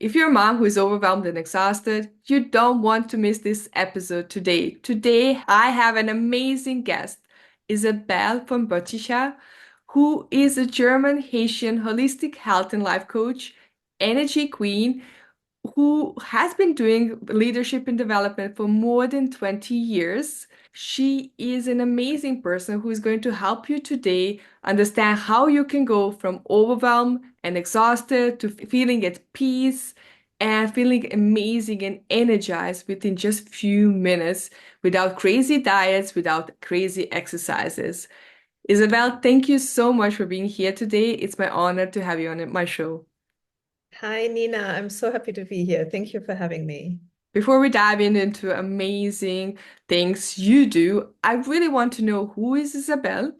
If you're a mom who is overwhelmed and exhausted, you don't want to miss this episode today. Today, I have an amazing guest, Isabelle von Botticher, who is a German Haitian holistic health and life coach, energy queen, who has been doing leadership and development for more than 20 years. She is an amazing person who is going to help you today understand how you can go from overwhelmed and exhausted to feeling at peace and feeling amazing and energized within just few minutes without crazy diets, without crazy exercises. Isabel, thank you so much for being here today. It's my honor to have you on my show. Hi, Nina. I'm so happy to be here. Thank you for having me. Before we dive into amazing things you do, I really want to know who is Isabel,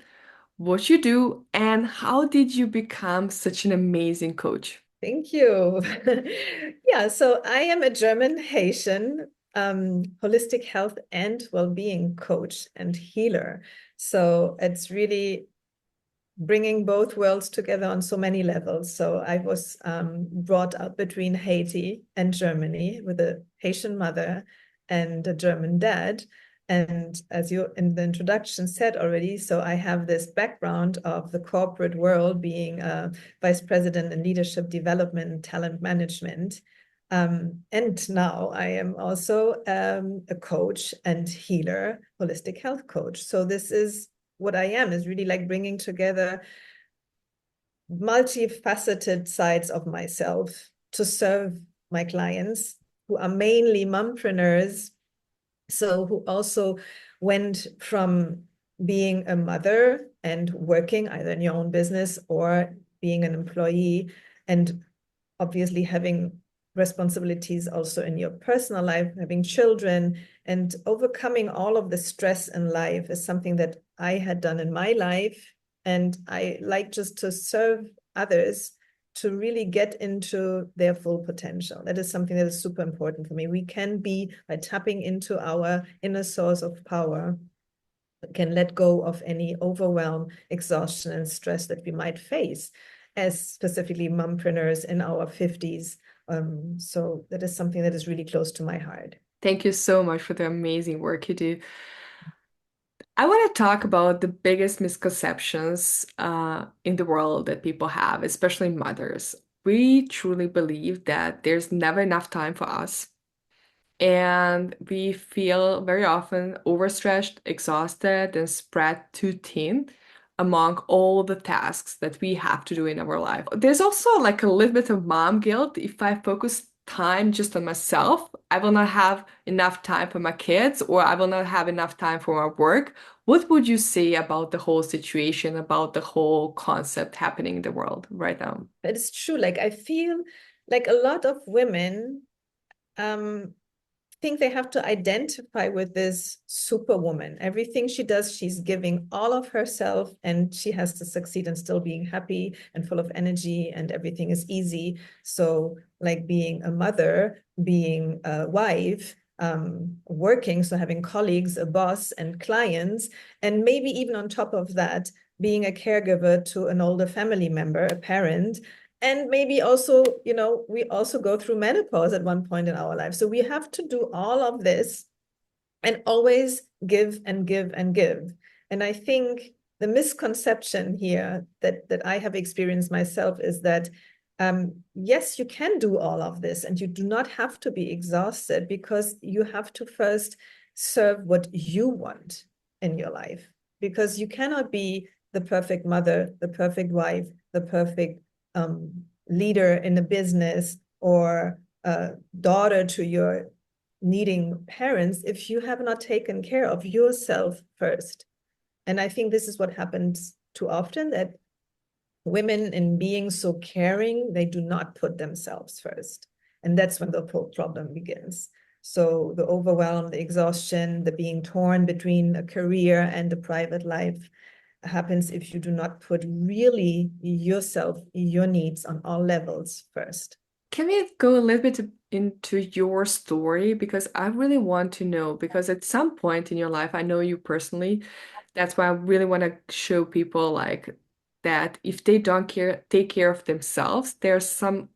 what you do, and how did you become such an amazing coach? Thank you. Yeah, so I am a German Haitian holistic health and well-being coach and healer. So it's really bringing both worlds together on so many levels. So I was brought up between Haiti and Germany with a Haitian mother and a German dad. And as you in the introduction said already, so I have this background of the corporate world being a vice president in leadership development and talent management. And now I am also a coach and healer, holistic health coach. So this is what I am, is really like bringing together multifaceted sides of myself to serve my clients who are mainly mompreneurs. So who also went from being a mother and working either in your own business or being an employee, and obviously having responsibilities also in your personal life, having children, and overcoming all of the stress in life is something that I had done in my life. And I like just to serve others to really get into their full potential. That is something that is super important for me. We can be, by tapping into our inner source of power, can let go of any overwhelm, exhaustion, and stress that we might face as specifically mompreneurs in our 50s. So that is something that is really close to my heart. Thank you so much for the amazing work you do. I want to talk about the biggest misconceptions in the world that people have, especially mothers. We truly believe that there's never enough time for us. And we feel very often overstretched, exhausted, and spread too thin among all the tasks that we have to do in our life. There's also like a little bit of mom guilt. If I focus time just on myself, I will not have enough time for my kids, or I will not have enough time for my work. What would you say about the whole situation, about the whole concept happening in the world right now? But it's true. Like I feel like a lot of women um, think they have to identify with this superwoman. Everything she does, she's giving all of herself, and she has to succeed and still being happy and full of energy, and everything is easy. So, like being a mother, being a wife, working, so having colleagues, a boss, and clients, and maybe even on top of that, being a caregiver to an older family member, a parent, and maybe also, we also go through menopause at one point in our life. So we have to do all of this and always give and give and give. And I think the misconception here that I have experienced myself is that yes, you can do all of this and you do not have to be exhausted, because you have to first serve what you want in your life, because you cannot be the perfect mother, the perfect wife, the perfect leader in a business, or a daughter to your needing parents if you have not taken care of yourself first. And I think this is what happens too often, that women, in being so caring, they do not put themselves first. And that's when the problem begins. So the overwhelm, the exhaustion, the being torn between a career and a private life happens if you do not put really yourself, your needs on all levels first. Can we go a little bit into your story? Because I really want to know, because at some point in your life, I know you personally, that's why I really want to show people like that if they don't take care of themselves, there's some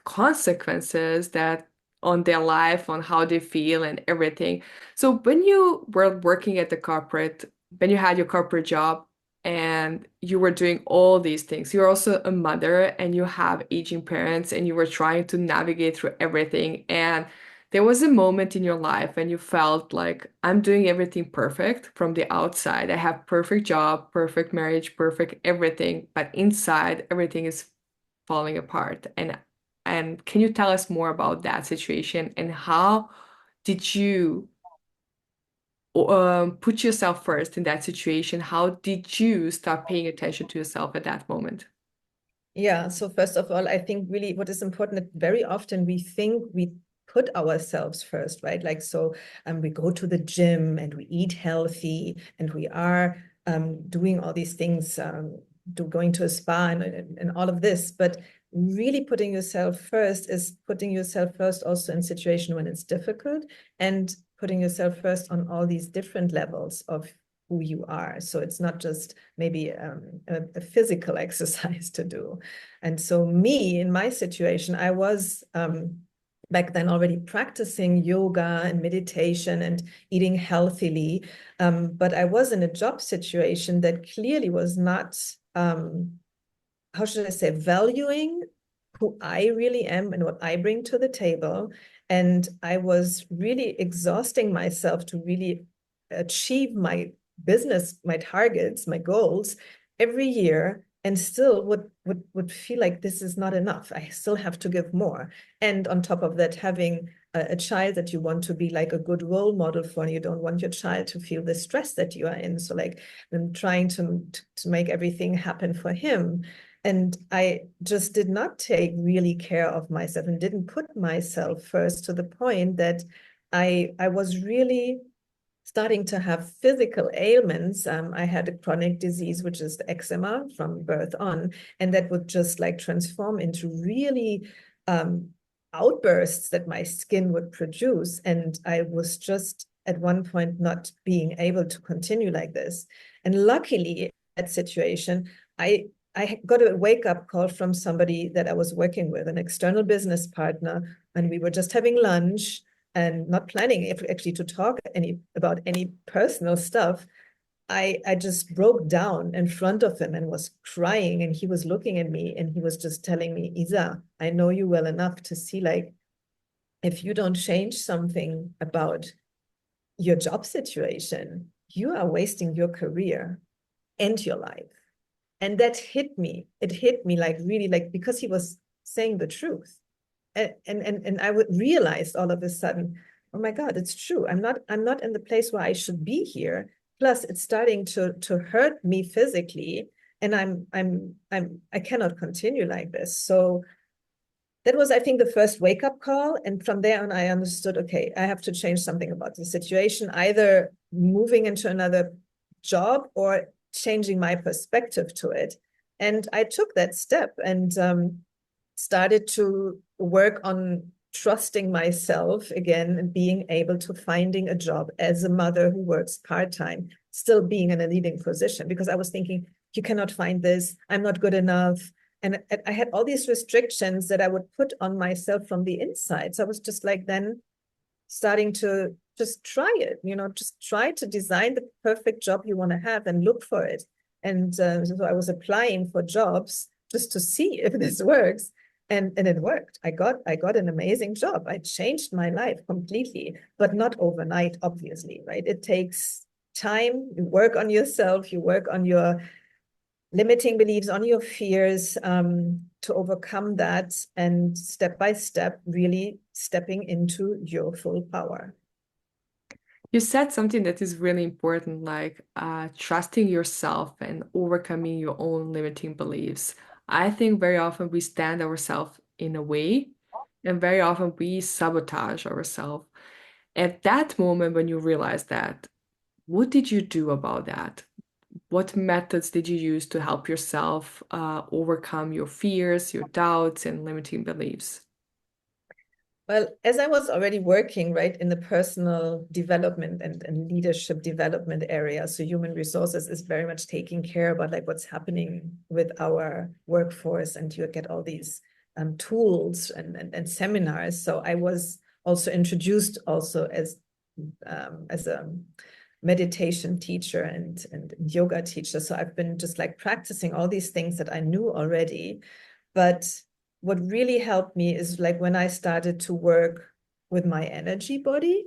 consequences that on their life, on how they feel and everything. So when you were working at the corporate, when you had your corporate job and you were doing all these things, you're also a mother and you have aging parents and you were trying to navigate through everything. And there was a moment in your life when you felt like I'm doing everything perfect from the outside. I have perfect job, perfect marriage, perfect everything, but inside everything is falling apart. And can you tell us more about that situation and how did you put yourself first in that situation? How did you start paying attention to yourself at that moment? Yeah, so first of all, I think really what is important that very often we think we put ourselves first, right? Like, so we go to the gym and we eat healthy and we are doing all these things, going to a spa and all of this. But really putting yourself first is putting yourself first also in situation when it's difficult and putting yourself first on all these different levels of who you are. So it's not just maybe a physical exercise to do. And so me, in my situation, I was back then already practicing yoga and meditation and eating healthily. But I was in a job situation that clearly was not, how should I say, valuing who I really am and what I bring to the table. And I was really exhausting myself to really achieve my business, my targets, my goals every year, and still would feel like this is not enough. I still have to give more. And on top of that, having a child that you want to be like a good role model for, and you don't want your child to feel the stress that you are in. So like I'm trying to make everything happen for him. And I just did not take really care of myself and didn't put myself first to the point that I was really starting to have physical ailments. I had a chronic disease, which is the eczema from birth on, and that would just like transform into really outbursts that my skin would produce. And I was just at one point not being able to continue like this. And luckily, that situation, I got a wake up call from somebody that I was working with, an external business partner, and we were just having lunch and not planning actually to talk about any personal stuff. I just broke down in front of him and was crying, and he was looking at me and he was just telling me, Isa, I know you well enough to see like if you don't change something about your job situation, you are wasting your career and your life. And that hit me. It hit me like really like because he was saying the truth. And I would realize all of a sudden, oh my God, it's true. I'm not in the place where I should be here. Plus, it's starting to hurt me physically, and I cannot continue like this. So that was, I think, the first wake up call. And from there on, I understood, okay, I have to change something about the situation, either moving into another job or changing my perspective to it. And I took that step and started to work on trusting myself again and being able to finding a job as a mother who works part-time, still being in a leading position, because I was thinking, you cannot find this, I'm not good enough. And I had all these restrictions that I would put on myself from the inside. So I was just like then starting to just try it, just try to design the perfect job you want to have and look for it. And so I was applying for jobs just to see if this works. And it worked. I got an amazing job. I changed my life completely, but not overnight, obviously, right? It takes time. You work on yourself, you work on your limiting beliefs, on your fears, to overcome that, and step by step, really stepping into your full power. You said something that is really important, like trusting yourself and overcoming your own limiting beliefs. I think very often we stand ourselves in a way, and very often we sabotage ourselves. At that moment, when you realize that, what did you do about that? What methods did you use to help yourself overcome your fears, your doubts, and limiting beliefs? Well, as I was already working, right, in the personal development and leadership development area, so human resources is very much taking care about like what's happening with our workforce, and you get all these tools and seminars. So I was also introduced also as a meditation teacher and yoga teacher. So I've been just like practicing all these things that I knew already. But what really helped me is like when I started to work with my energy body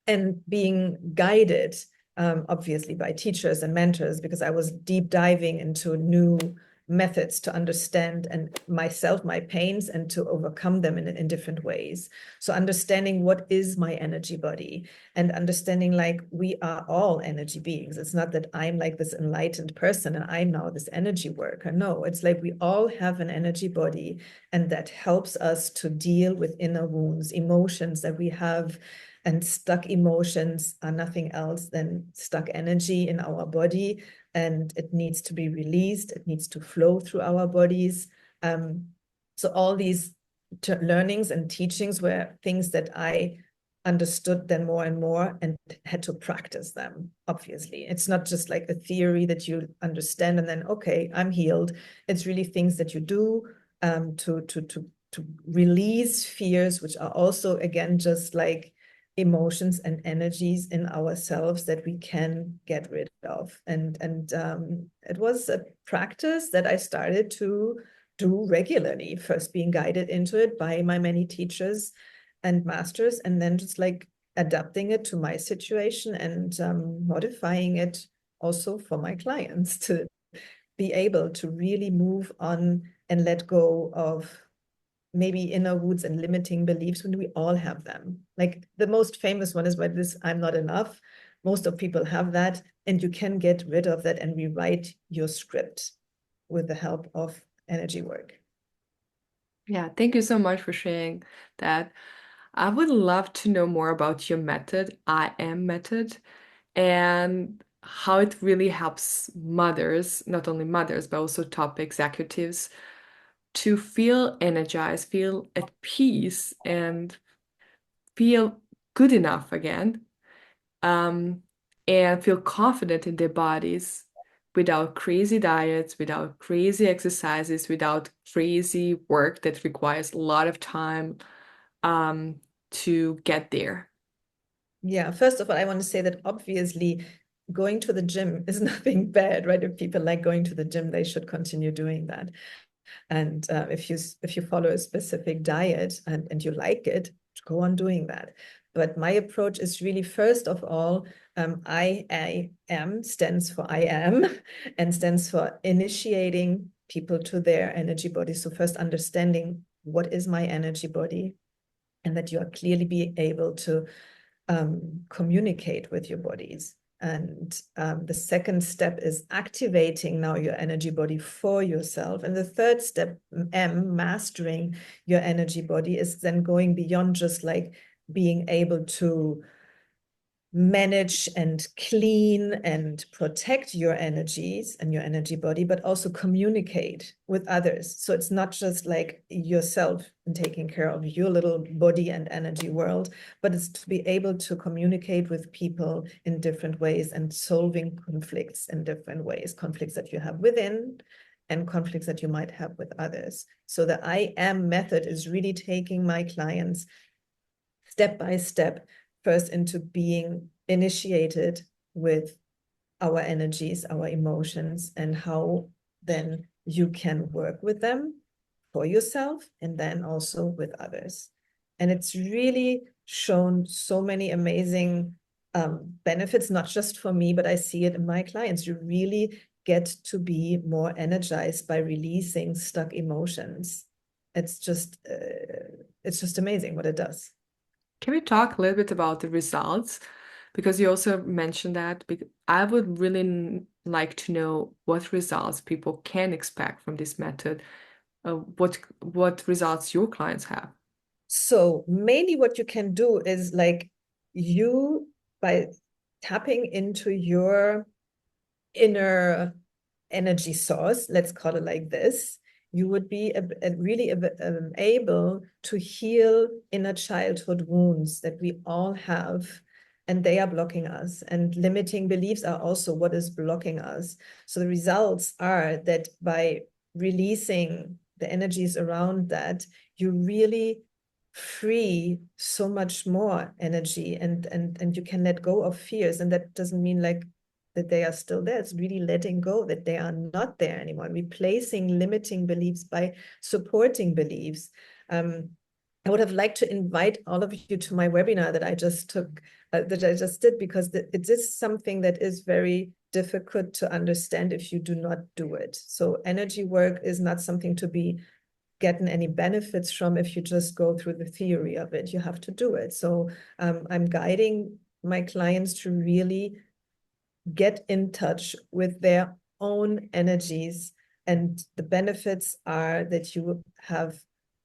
and being guided, obviously by teachers and mentors, because I was deep diving into new methods to understand and myself, my pains, and to overcome them in different ways. So understanding what is my energy body and understanding like we are all energy beings. It's not that I'm like this enlightened person and I'm now this energy worker. No, it's like we all have an energy body, and that helps us to deal with inner wounds, emotions that we have. And stuck emotions are nothing else than stuck energy in our body, and it needs to be released. It needs to flow through our bodies. So all these learnings and teachings were things that I understood then more and more and had to practice them. Obviously, it's not just like a theory that you understand and then, okay, I'm healed. It's really things that you do to release fears, which are also, again, just like emotions and energies in ourselves that we can get rid of. And it was a practice that I started to do regularly, first being guided into it by my many teachers and masters, and then just like adapting it to my situation and modifying it also for my clients to be able to really move on and let go of maybe inner wounds and limiting beliefs when we all have them. Like the most famous one is by this, I'm not enough. Most of people have that, and you can get rid of that and rewrite your script with the help of energy work. Yeah, thank you so much for sharing that. I would love to know more about your method, I am method, and how it really helps mothers, not only mothers, but also top executives to feel energized, feel at peace, and feel good enough again, um, and feel confident in their bodies without crazy diets, without crazy exercises, without crazy work that requires a lot of time to get there. Yeah, first of all, I want to say that obviously going to the gym is nothing bad, right? If people like going to the gym, they should continue doing that. And if you follow a specific diet and you like it, go on doing that. But my approach is really, first of all, I am stands for I am and stands for initiating people to their energy body. So first understanding what is my energy body, and that you are clearly be able to communicate with your bodies. And the second step is activating now your energy body for yourself. And the third step, M, mastering your energy body, is then going beyond just like being able to manage and clean and protect your energies and your energy body, but also communicate with others. So it's not just like yourself and taking care of your little body and energy world, but it's to be able to communicate with people in different ways and solving conflicts in different ways, conflicts that you have within and conflicts that you might have with others. So the I am method is really taking my clients step by step, first into being initiated with our energies, our emotions, and how then you can work with them for yourself and then also with others. And it's really shown so many amazing benefits, not just for me, but I see it in my clients. You really get to be more energized by releasing stuck emotions. It's just amazing what it does. Can we talk a little bit about the results? Because you also mentioned that. I would really like to know what results people can expect from this method. What results your clients have. So mainly what you can do is like you, by tapping into your inner energy source, let's call it like this, you would be really able to heal inner childhood wounds that we all have, and they are blocking us. And limiting beliefs are also what is blocking us. So the results are that by releasing the energies around that, you really free so much more energy, and you can let go of fears. And that doesn't mean like that they are still there. It's really letting go that they are not there anymore, replacing limiting beliefs by supporting beliefs. I would have liked to invite all of you to my webinar that I just took, that I just did, because it is something that is very difficult to understand if you do not do it. So energy work is not something to be getting any benefits from if you just go through the theory of it. You have to do it. So I'm guiding my clients to really get in touch with their own energies. And the benefits are that you have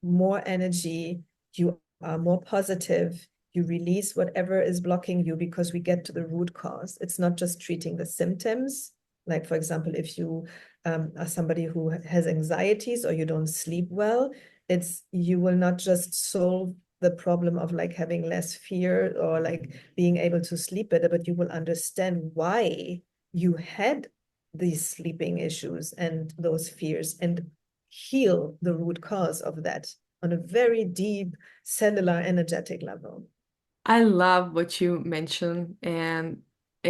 more energy, you are more positive, you release whatever is blocking you, because we get to the root cause. It's not just treating the symptoms. Like, for example, if you are somebody who has anxieties or you don't sleep well, you will not just solve the problem of like having less fear or like being able to sleep better, but you will understand why you had these sleeping issues and those fears, and heal the root cause of that on a very deep cellular energetic level. I love what you mentioned and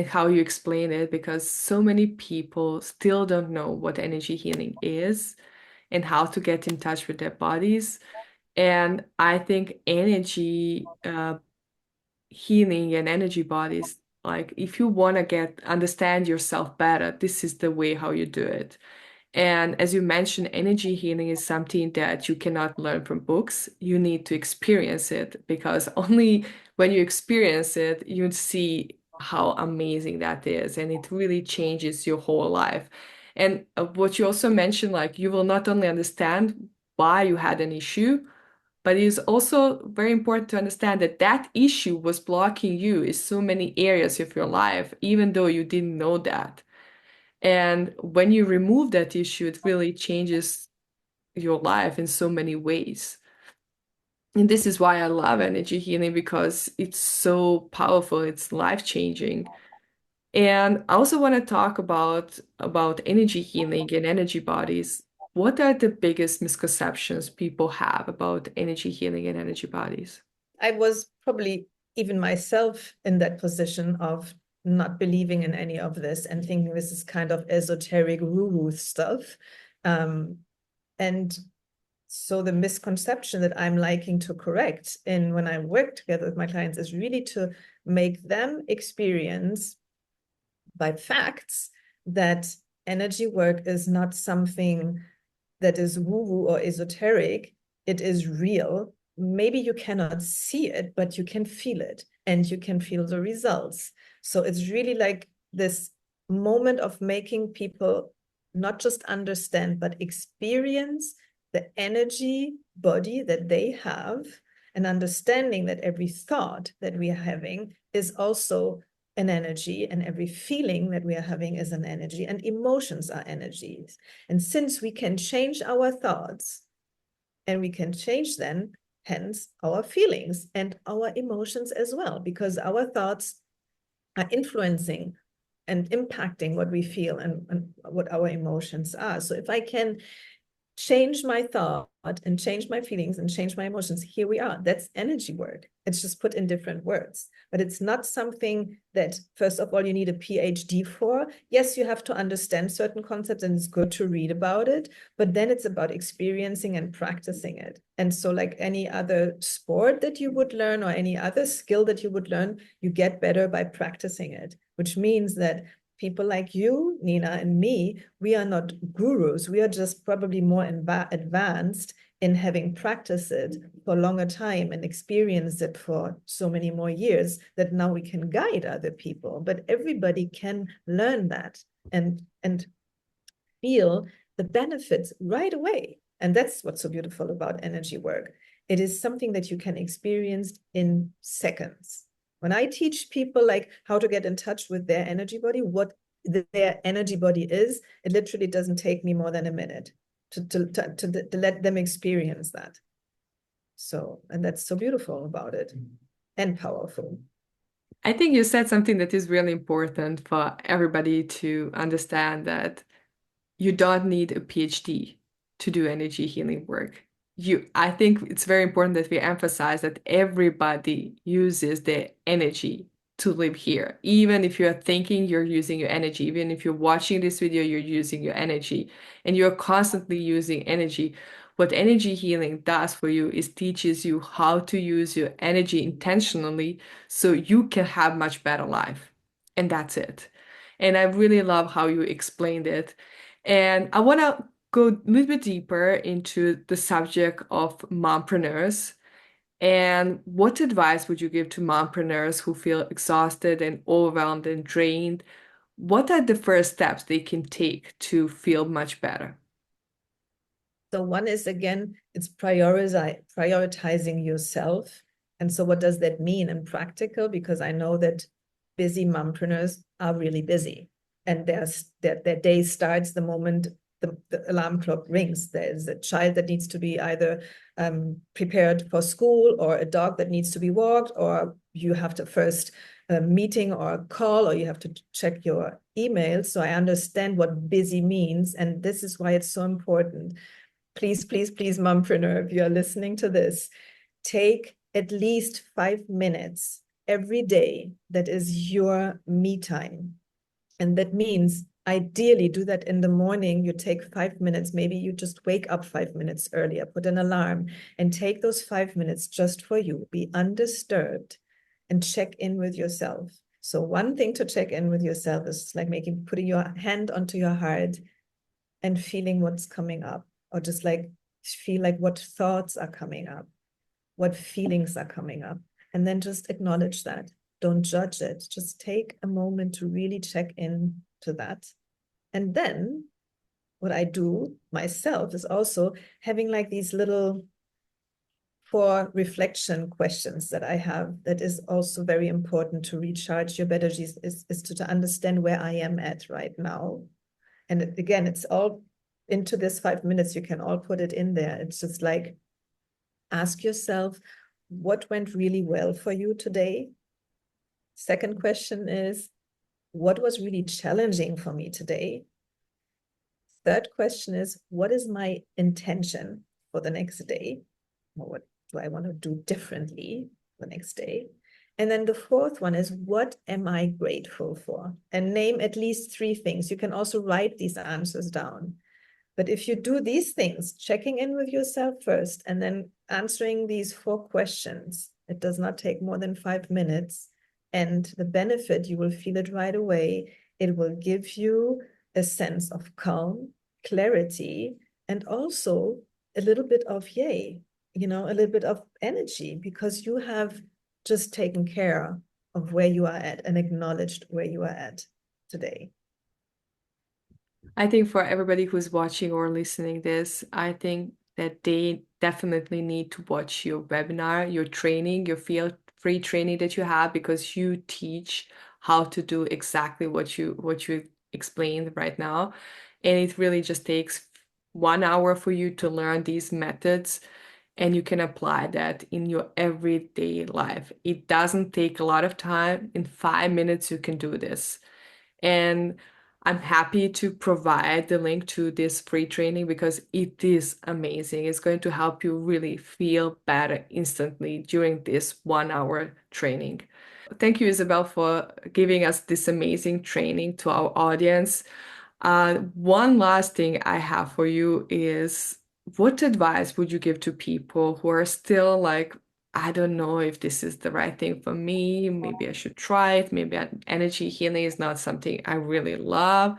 how you explain it, because so many people still don't know what energy healing is and how to get in touch with their bodies. And I think energy healing and energy bodies, like if you want to get understand yourself better, this is the way how you do it. And as you mentioned, energy healing is something that you cannot learn from books. You need to experience it, because only when you experience it, you see how amazing that is. And it really changes your whole life. And what you also mentioned, like you will not only understand why you had an issue, but it is also very important to understand that that issue was blocking you in so many areas of your life, even though you didn't know that. And when you remove that issue, it really changes your life in so many ways. And this is why I love energy healing, because it's so powerful, it's life-changing. And I also want to talk about energy healing and energy bodies. What are the biggest misconceptions people have about energy healing and energy bodies? I was probably even myself in that position of not believing in any of this and thinking this is kind of esoteric woo-woo stuff. And so the misconception that I'm liking to correct in when I work together with my clients is really to make them experience by facts that energy work is not something that is woo-woo or esoteric. It is real. Maybe you cannot see it, but you can feel it and you can feel the results. So it's really like this moment of making people not just understand, but experience the energy body that they have, and understanding that every thought that we are having is also an energy, and every feeling that we are having is an energy, and emotions are energies. And since we can change our thoughts, and we can change then, hence our feelings and our emotions as well, because our thoughts are influencing and impacting what we feel and what our emotions are. So if I can change my thought and change my feelings and change my emotions, here we are. That's energy work. It's just put in different words, but it's not something that, first of all, you need a PhD for. Yes, you have to understand certain concepts and it's good to read about it, but then it's about experiencing and practicing it. And so like any other sport that you would learn or any other skill that you would learn, you get better by practicing it, which means that people like you, Nina, and me, we are not gurus. We are just probably more advanced in having practiced it for a longer time and experienced it for so many more years that now we can guide other people. But everybody can learn that and feel the benefits right away. And that's what's so beautiful about energy work. It is something that you can experience in seconds. When I teach people like how to get in touch with their energy body, what their energy body is, it literally doesn't take me more than a minute. to let them experience that. So, and that's so beautiful about it and powerful. I think you said something that is really important for everybody to understand, that you don't need a PhD to do energy healing work. I think it's very important that we emphasize that everybody uses their energy to live here. Even if you're thinking, you're using your energy. Even if you're watching this video, you're using your energy, and you're constantly using energy. What energy healing does for you is teaches you how to use your energy intentionally so you can have much better life. And that's it. And I really love how you explained it. And I want to go a little bit deeper into the subject of mompreneurs. And what advice would you give to mompreneurs who feel exhausted and overwhelmed and drained? What are the first steps they can take to feel much better? So one is, again, it's prioritizing yourself. And so what does that mean in practical? Because I know that busy mompreneurs are really busy, and their day starts the moment the alarm clock rings. There's a child that needs to be either prepared for school, or a dog that needs to be walked, or you have to first meeting or a call, or you have to check your email. So I understand what busy means, and this is why it's so important. Please, please, please, mompreneur, if you are listening to this, take at least 5 minutes every day that is your me time. And that means ideally do that in the morning. You take 5 minutes, maybe you just wake up 5 minutes earlier, put an alarm, and take those 5 minutes just for you. Be undisturbed and check in with yourself. So one thing to check in with yourself is like putting your hand onto your heart and feeling what's coming up, or just like feel like what thoughts are coming up, what feelings are coming up, and then just acknowledge that. Don't judge it. Just take a moment to really check in to that. And then what I do myself is also having like these little 4 reflection questions that I have, that is also very important to recharge your batteries, is to understand where I am at right now. And again, it's all into this 5 minutes. You can all put it in there. It's just like, ask yourself, what went really well for you today? Second question is, what was really challenging for me today? Third question is, what is my intention for the next day? Or what do I want to do differently the next day? And then the fourth one is, what am I grateful for? And name at least 3 things. You can also write these answers down. But if you do these things, checking in with yourself first, and then answering these 4 questions, it does not take more than 5 minutes. And the benefit, you will feel it right away. It will give you a sense of calm, clarity, and also a little bit of yay, a little bit of energy, because you have just taken care of where you are at and acknowledged where you are at today. I think for everybody who's watching or listening this, I think that they definitely need to watch your webinar, your training, your field free training that you have, because you teach how to do exactly what you explained right now. And it really just takes 1 hour for you to learn these methods, and you can apply that in your everyday life. It doesn't take a lot of time. In 5 minutes, you can do this. And I'm happy to provide the link to this free training because it is amazing. It's going to help you really feel better instantly during this 1 hour training. Thank you, Isabel, for giving us this amazing training to our audience. One last thing I have for you is, what advice would you give to people who are still like, I don't know if this is the right thing for me. Maybe I should try it. Maybe energy healing is not something I really love.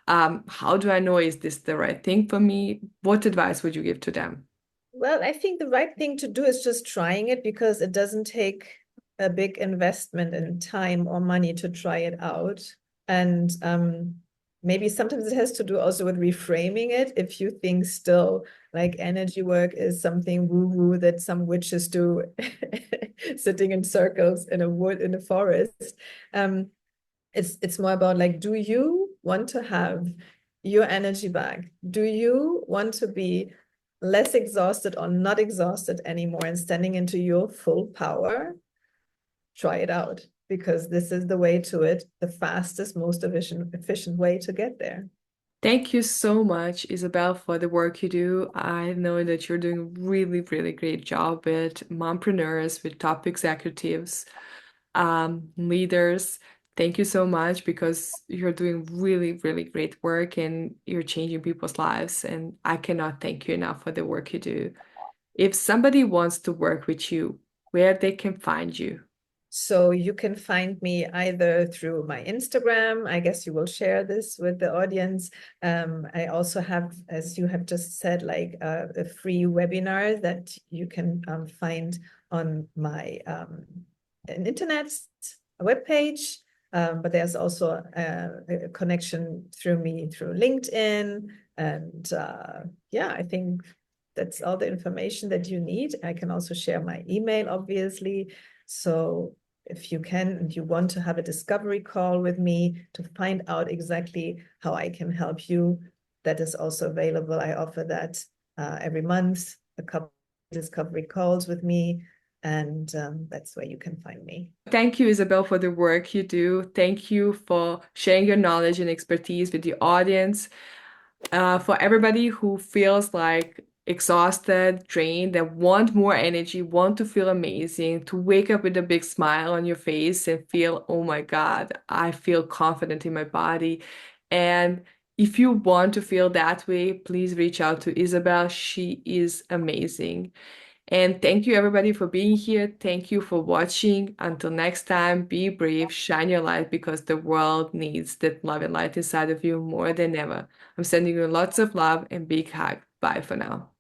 How do I know, is this the right thing for me? What advice would you give to them? Well, I think the right thing to do is just trying it, because it doesn't take a big investment in time or money to try it out. And maybe sometimes it has to do also with reframing it. If you think still like energy work is something woo-woo that some witches do sitting in circles in a wood, in a forest, it's more about like, do you want to have your energy back. Do you want to be less exhausted or not exhausted anymore and standing into your full power? Try it out, because this is the way to it, the fastest, most efficient way to get there. Thank you so much, Isabel, for the work you do. I know that you're doing a really, really great job with mompreneurs, with top executives, leaders. Thank you so much because you're doing really, really great work and you're changing people's lives. And I cannot thank you enough for the work you do. If somebody wants to work with you, where they can find you. So you can find me either through my Instagram. I guess you will share this with the audience. I also have, as you have just said, like a free webinar that you can find on my an internet webpage. But there's also a connection through me through LinkedIn. And yeah, I think that's all the information that you need. I can also share my email, obviously. So if you can and you want to have a discovery call with me to find out exactly how I can help you, that is also available. I offer that every month, a couple of discovery calls with me, and that's where you can find me. Thank you, Isabel, for the work you do. Thank you for sharing your knowledge and expertise with the audience. For everybody who feels like exhausted, drained, and want more energy, want to feel amazing, to wake up with a big smile on your face and feel, oh my God, I feel confident in my body. And if you want to feel that way, please reach out to Isabel. She is amazing. And thank you, everybody, for being here. Thank you for watching. Until next time, be brave, shine your light because the world needs that love and light inside of you more than ever. I'm sending you lots of love and big hug. Bye for now.